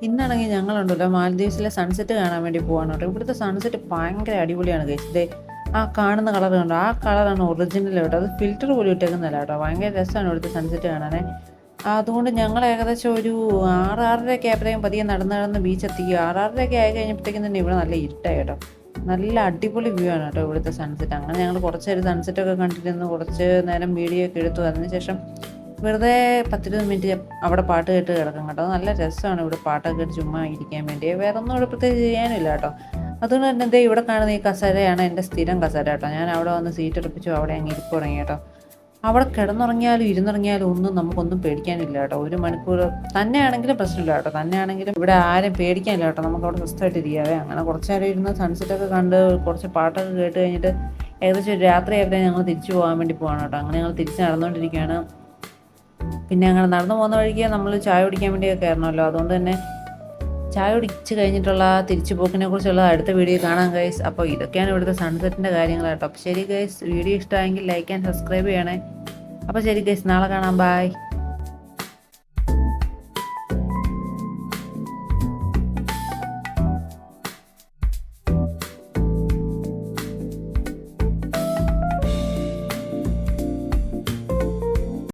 ഇന്നാണെങ്കിൽ ഞങ്ങളുണ്ടല്ലോ മാലദ്വീപ്സിലെ സൺസെറ്റ് കാണാൻ വേണ്ടി പോവാണ് കേട്ടോ. ഇവിടുത്തെ സൺസെറ്റ് ഭയങ്കര അടിപൊളിയാണ് ഗൈസ്. ദേ ആ കാണുന്ന കളർ കണ്ടോ, ആ കളറാണ് ഒറിജിനൽ കേട്ടോ. അത് ഫിൽറ്റർ പോലും ഇട്ടേക്കുന്നല്ല കേട്ടോ. ഭയങ്കര രസമാണ് ഇവിടുത്തെ സൺസെറ്റ് കാണാനേ. അതുകൊണ്ട് ഞങ്ങൾ ഏകദേശം ഒരു 6-6:30 ആയപ്പോഴത്തേക്കും പതിയെ നടന്ന് ബീച്ച് എത്തിക്കുക. 6-6:30 ആയി കഴിഞ്ഞപ്പോഴത്തേക്കും തന്നെ ഇവിടെ നല്ല ഇരുട്ടായി കേട്ടോ. നല്ല അടിപൊളി വ്യൂ ആണ് കേട്ടോ ഇവിടുത്തെ സൺസെറ്റ്. അങ്ങനെ ഞങ്ങൾ കുറച്ച് നേരം സൺസെറ്റൊക്കെ കണ്ടിരുന്നു, കുറച്ച് നേരം വീഡിയോ ഒക്കെ എടുത്തു. അതിനുശേഷം വെറുതെ 10-20 മിനിറ്റ് അവിടെ പാട്ട് കേട്ട് കിടക്കും കേട്ടോ. നല്ല രസമാണ് ഇവിടെ പാട്ടൊക്കെ കേട്ട് ചുമ്മാ ഇരിക്കാൻ വേണ്ടി. വേറെ ഒന്നും ഇവിടെ പ്രത്യേകിച്ച് ചെയ്യാനില്ല കേട്ടോ. അതുകൊണ്ട് തന്നെ എന്തേ ഇവിടെ കാണുന്ന ഈ കസേരയാണ് എൻ്റെ സ്ഥിരം കസേര കേട്ടോ. ഞാൻ അവിടെ വന്ന് സീറ്റ് ഉറപ്പിച്ചു അവിടെ അങ്ങ് ഇരിപ്പ് തുടങ്ങി കേട്ടോ. അവിടെ കിടന്നുറങ്ങിയാലും ഇരുന്നുറങ്ങിയാലും ഒന്നും നമുക്കൊന്നും പേടിക്കാനില്ല കേട്ടോ. 1 മണിക്കൂർ തന്നെയാണെങ്കിലും പ്രശ്നമില്ല കേട്ടോ. തന്നെയാണെങ്കിലും ഇവിടെ ആരും പേടിക്കാനില്ല കേട്ടോ. നമുക്ക് അവിടെ സ്വസ്ഥമായിട്ട് ഇരിക്കാവേ. അങ്ങനെ കുറച്ച് നേരം ഇരുന്ന് സൺസെറ്റൊക്കെ കണ്ട് കുറച്ച് പാട്ടൊക്കെ കേട്ട് കഴിഞ്ഞിട്ട് ഏകദേശം ഒരു രാത്രി ആയപ്പോഴേ ഞങ്ങൾ തിരിച്ചു പോകാൻ വേണ്ടി പോവാണ് കേട്ടോ. അങ്ങനെ ഞങ്ങൾ തിരിച്ച് നടന്നുകൊണ്ടിരിക്കുകയാണ്. പിന്നെ അങ്ങനെ നടന്നു പോകുന്ന വഴിക്ക് നമ്മൾ ചായ കുടിക്കാൻ വേണ്ടിയൊക്കെ ആയിരുന്നല്ലോ. അതുകൊണ്ട് തന്നെ ചായ കുടിച്ച് കഴിഞ്ഞിട്ടുള്ള തിരിച്ചു പോക്കിനെ കുറിച്ചുള്ള അടുത്ത വീഡിയോ കാണാം ഗൈസ്. അപ്പോൾ ഇതൊക്കെയാണ് ഇവിടുത്തെ സൺസെറ്റിൻ്റെ കാര്യങ്ങൾ കേട്ടോ. അപ്പോൾ ശരി ഗൈസ്, വീഡിയോ ഇഷ്ടമായെങ്കിൽ ലൈക്ക് ആൻഡ് സബ്സ്ക്രൈബ് ചെയ്യണേ. അപ്പോൾ ശരി ഗൈസ്, നാളെ കാണാം. ബൈ.